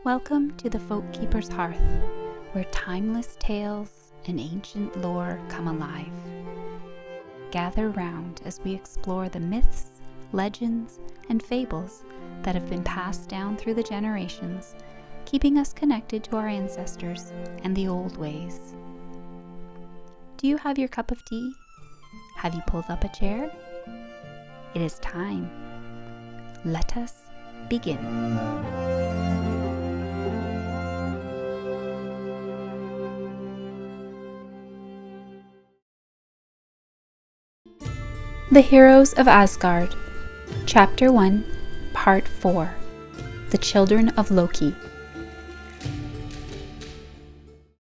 Welcome to the Folkkeeper's Hearth, where timeless tales and ancient lore come alive. Gather round as we explore the myths, legends, and fables that have been passed down through the generations, keeping us connected to our ancestors and the old ways. Do you have your cup of tea? Have you pulled up a chair? It is time. Let us begin. The Heroes of Asgard, Chapter 1, Part 4, The Children of Loki.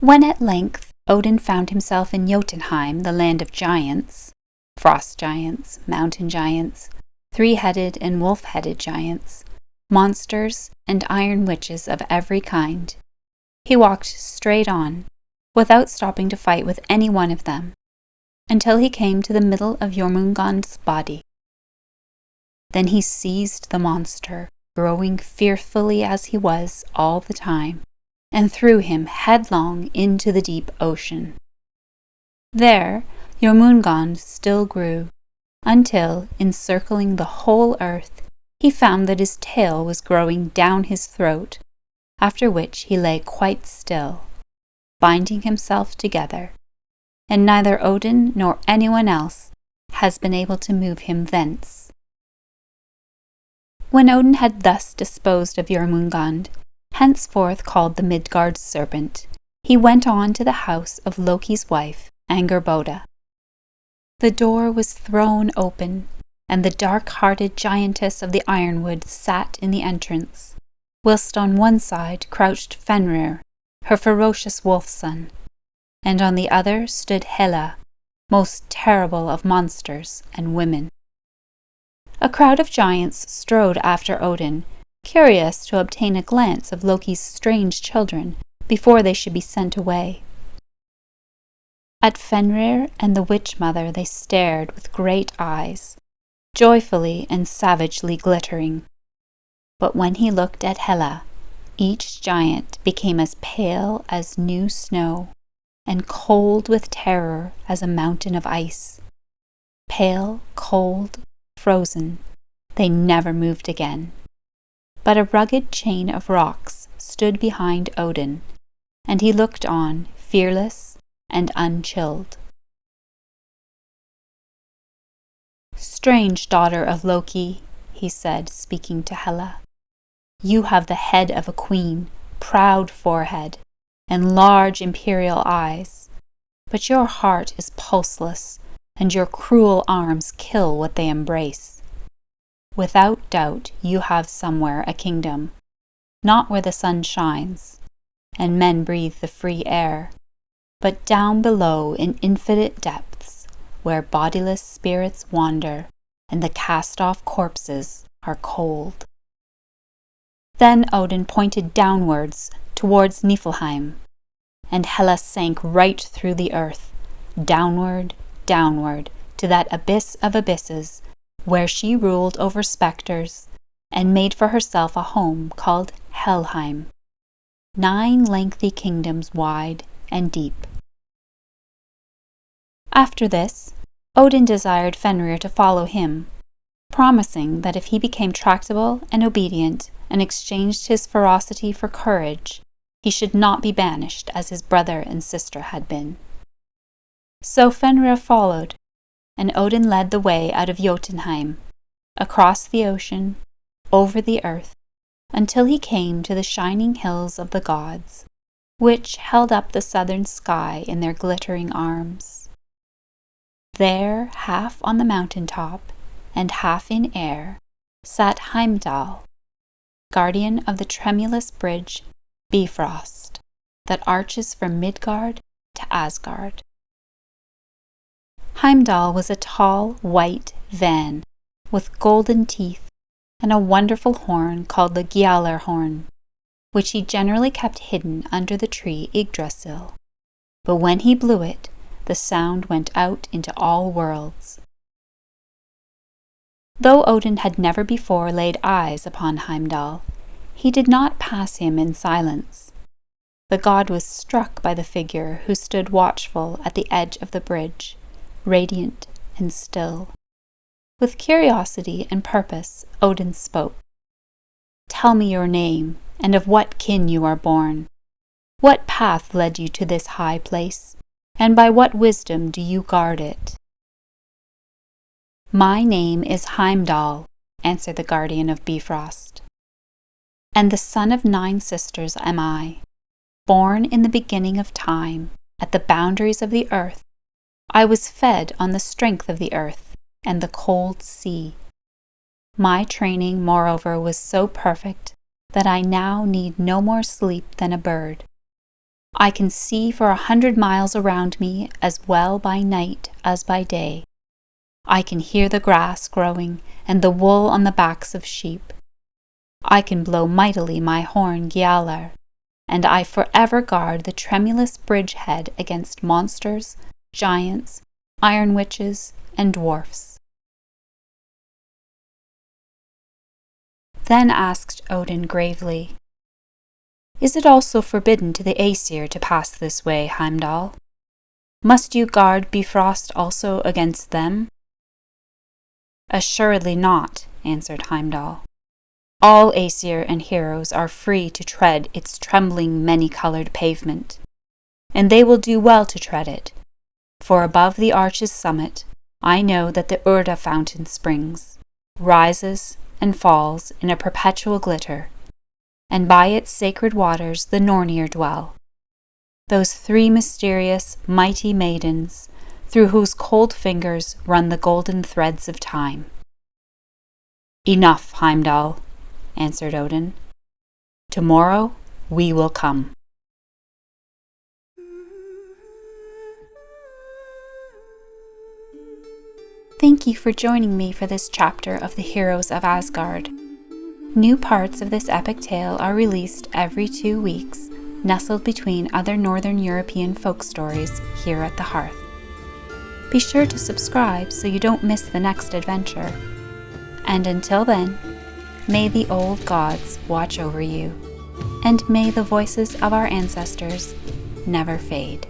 When at length Odin found himself in Jotunheim, the land of giants, frost giants, mountain giants, three-headed and wolf-headed giants, monsters, and iron witches of every kind, he walked straight on, without stopping to fight with any one of them, until he came to the middle of Jormungand's body. Then he seized the monster, growing fearfully as he was all the time, and threw him headlong into the deep ocean. There Jormungand still grew, until, encircling the whole earth, he found that his tail was growing down his throat, after which he lay quite still, binding himself together, and neither Odin nor anyone else has been able to move him thence. When Odin had thus disposed of Jormungand, henceforth called the Midgard serpent, he went on to the house of Loki's wife, Angerboda. The door was thrown open, and the dark-hearted giantess of the ironwood sat in the entrance, whilst on one side crouched Fenrir, her ferocious wolf-son, and on the other stood Hela, most terrible of monsters and women. A crowd of giants strode after Odin, curious to obtain a glance of Loki's strange children before they should be sent away. At Fenrir and the witch-mother they stared with great eyes, joyfully and savagely glittering. But when he looked at Hela, each giant became as pale as new snow, and cold with terror as a mountain of ice. Pale, cold, frozen, they never moved again. But a rugged chain of rocks stood behind Odin, and he looked on, fearless and unchilled. "Strange daughter of Loki," he said, speaking to Hela, "you have the head of a queen, proud forehead, and large imperial eyes, but your heart is pulseless, and your cruel arms kill what they embrace. Without doubt you have somewhere a kingdom, not where the sun shines, and men breathe the free air, but down below in infinite depths, where bodiless spirits wander, and the cast-off corpses are cold." Then Odin pointed downwards, towards Niflheim, and Hela sank right through the earth, downward, downward, to that abyss of abysses, where she ruled over spectres, and made for herself a home called Helheim, 9 lengthy kingdoms wide and deep. After this, Odin desired Fenrir to follow him, promising that if he became tractable and obedient, and exchanged his ferocity for courage, he should not be banished as his brother and sister had been. So Fenrir followed, and Odin led the way out of Jotunheim, across the ocean, over the earth, until he came to the shining hills of the gods, which held up the southern sky in their glittering arms. There, half on the mountain top, and half in air, sat Heimdall, guardian of the tremulous bridge Bifrost, that arches from Midgard to Asgard. Heimdall was a tall, white Van, with golden teeth, and a wonderful horn called the Gjallarhorn, which he generally kept hidden under the tree Yggdrasil. But when he blew it, the sound went out into all worlds. Though Odin had never before laid eyes upon Heimdall, He did not pass him in silence. The god was struck by the figure who stood watchful at the edge of the bridge, radiant and still. With curiosity and purpose, Odin spoke. "Tell me your name, and of what kin you are born. What path led you to this high place, and by what wisdom do you guard it?" "My name is Heimdall," answered the guardian of Bifrost. "And the son of 9 sisters am I. Born in the beginning of time, at the boundaries of the earth, I was fed on the strength of the earth and the cold sea. My training, moreover, was so perfect that I now need no more sleep than a bird. I can see for 100 miles around me as well by night as by day. I can hear the grass growing and the wool on the backs of sheep. I can blow mightily my horn Gjallar, and I forever guard the tremulous bridgehead against monsters, giants, iron witches, and dwarfs." Then asked Odin gravely, "Is it also forbidden to the Aesir to pass this way, Heimdall? Must you guard Bifrost also against them?" "Assuredly not," answered Heimdall. "All Aesir and heroes are free to tread its trembling many-colored pavement, and they will do well to tread it, for above the arch's summit I know that the Urda fountain springs, rises, and falls in a perpetual glitter, and by its sacred waters the Nornir dwell, those 3 mysterious, mighty maidens through whose cold fingers run the golden threads of time." "Enough, Heimdall," answered Odin. "Tomorrow we will come." Thank you for joining me for this chapter of the Heroes of Asgard. New parts of this epic tale are released every 2 weeks, nestled between other Northern European folk stories here at the Hearth. Be sure to subscribe so you don't miss the next adventure. And until then, may the old gods watch over you, and may the voices of our ancestors never fade.